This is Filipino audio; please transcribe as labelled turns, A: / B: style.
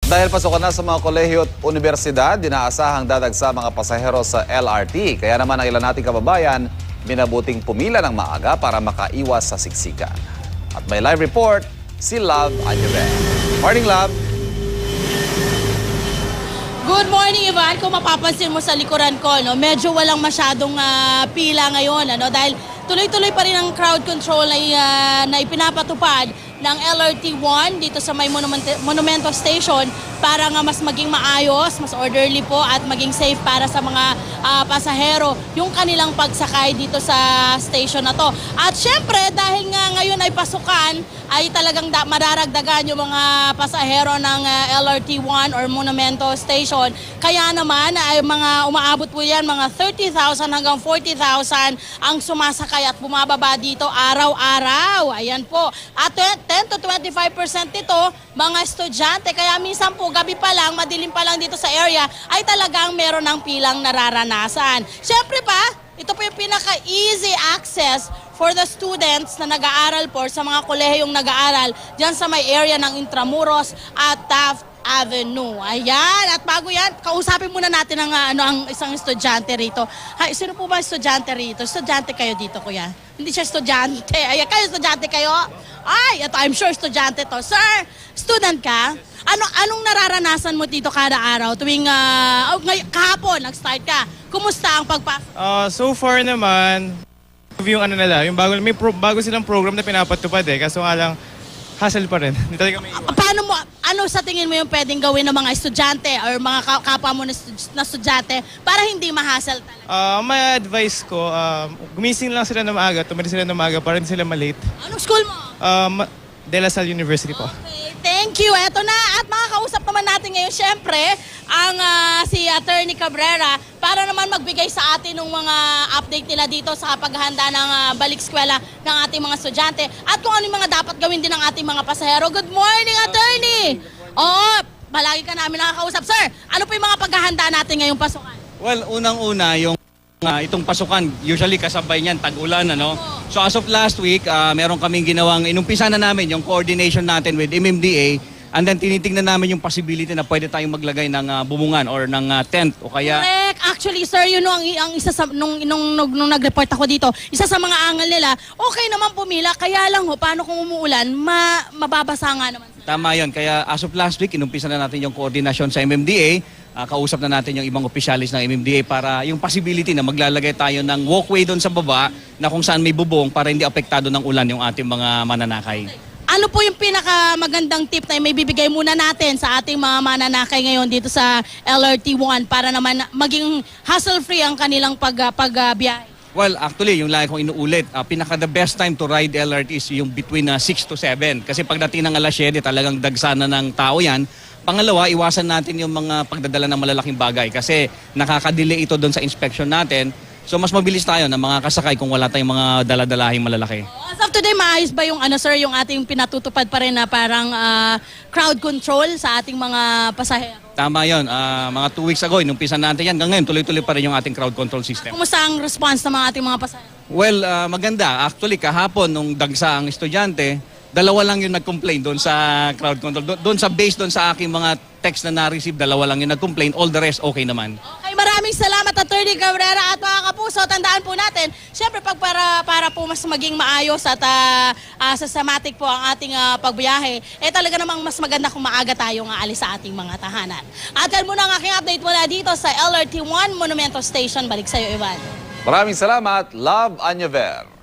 A: Dahil pasukan na sa mga kolehiyo at universidad, dinaasahang dadagsa mga pasahero sa LRT. Kaya naman ang ilan nating kababayan, minabuting pumila ng maaga para makaiwas sa siksikan. At may live report, si Love Anyebe. Morning, Love!
B: Good morning, Ivan. Kung mapapansin mo sa likuran ko, no, medyo walang masyadong pila ngayon. Dahil tuloy-tuloy pa rin ang crowd control na ipinapatupad ng LRT1 dito sa may Monumento Station para nga mas maging maayos, mas orderly po at maging safe para sa mga pasahero yung kanilang pagsakay dito sa station na to. At syempre, dahil nga ngayon ay pasukan, ay talagang mararagdagan yung mga pasahero ng LRT1 or Monumento Station. Kaya naman, ay mga umaabot po yan, mga 30,000 hanggang 40,000 ang sumasakay at bumababa dito araw-araw. Ayan po. At 10 to 25% ito, mga estudyante. Kaya minsan po, gabi pa lang, madilim pa lang dito sa area, ay talagang meron ng pilang nararanasan. Siyempre pa, ito po yung pinaka-easy access for the students na nag-aaral po sa mga kolehiyong nag-aaral dyan sa may area ng Intramuros at Taft Avenue. Ayan. At bago yan, kausapin muna natin ang isang estudyante rito. Hay, sino po ba estudyante rito? Estudyante kayo dito, kuya? Hindi siya estudyante. Ayan, kayo estudyante kayo? Ay, ito, I'm sure estudyante to. Sir, student ka? Anong nararanasan mo dito kada araw? Tuwing kahapon, nag-start ka. Kumusta ang pagpasok?
C: So far naman, yung yung bago silang program na pinapatupad kaso nga lang, hassle pa rin. Hindi talaga may iwan.
B: Ano sa tingin mo yung pwedeng gawin ng mga estudyante or mga kapwa mo na estudyante para hindi ma-hassle talaga?
C: May advice ko, gumising lang sila na maaga, tumalis sila na maaga para hindi sila malate.
B: Anong school mo?
C: De La Salle University po.
B: Okay, thank you. Eto na. At makakausap naman natin ngayon, syempre, ang si Attorney Cabrera para naman magbigay sa atin ng mga update nila dito sa paghahanda ng balik eskwela ng ating mga estudyante at kung ano yung mga dapat gawin din ng ating mga pasahero. Good morning, Attorney! Oo, palagi ka namin nakakausap. Sir, ano po yung mga paghahanda natin ngayong pasukan?
D: Well, unang-una yung itong pasukan, usually kasabay niyan tag-ulan, ano? So as of last week, meron kaming ginawang, inumpisa na namin yung coordination natin with MMDA and then tinitingnan namin yung possibility na pwede tayong maglagay ng bumungan or ng tent o kaya...
B: Correct. Actually, sir, yun ang isa sa, nung nag-report ako dito, isa sa mga angal nila, okay naman pumila, kaya lang paano kung umuulan, mababasa nga naman. Sir.
D: Tama yun. Kaya as of last week, inumpisa na natin yung coordination sa MMDA. Kausap na natin yung ibang opisyalis ng MMDA para yung possibility na maglalagay tayo ng walkway doon sa baba na kung saan may bubong para hindi apektado ng ulan yung ating mga mananakay.
B: Ano po yung pinakamagandang tip na may bibigay muna natin sa ating mga mananakay ngayon dito sa LRT1 para naman maging hassle-free ang kanilang pagbiyahe?
D: Well, actually, yung lagi kong inuulit, pinaka-the best time to ride LRT is yung between 6 to 7. Kasi pagdating ng alas 7, talagang dagsana ng tao yan. Pangalawa, iwasan natin yung mga pagdadala ng malalaking bagay kasi nakaka-delay ito doon sa inspection natin. So mas mabilis tayo ng mga kasakay kung wala tayong mga daladalahing malalaki.
B: As of today, maayos ba yung sir, yung ating pinatutupad pa rin na parang crowd control sa ating mga pasahero?
D: Tama yun. Mga 2 weeks ago, inumpisan natin yan. Hanggang ngayon, tuloy-tuloy pa rin yung ating crowd control system.
B: Kumusta ang response ng mga ating mga pasahero?
D: Well, maganda. Actually, kahapon, nung dagsa ang estudyante, dalawa lang yung nag-complain doon sa crowd control. Doon sa base, doon sa aking mga text na na-receive, dalawa lang yung nag-complain. All the rest, okay naman.
B: Okay, maraming salamat, Attorney Cabrera. At mga kapuso, tandaan po natin, syempre para po mas maging maayos at systematic po ang ating pagbiyahe, talaga namang mas maganda kung maaga tayong aalis sa ating mga tahanan. At yan muna ang aking update mula dito sa LRT1 Monumento Station. Balik sa'yo, Ivan.
A: Maraming salamat, Love Anyebe.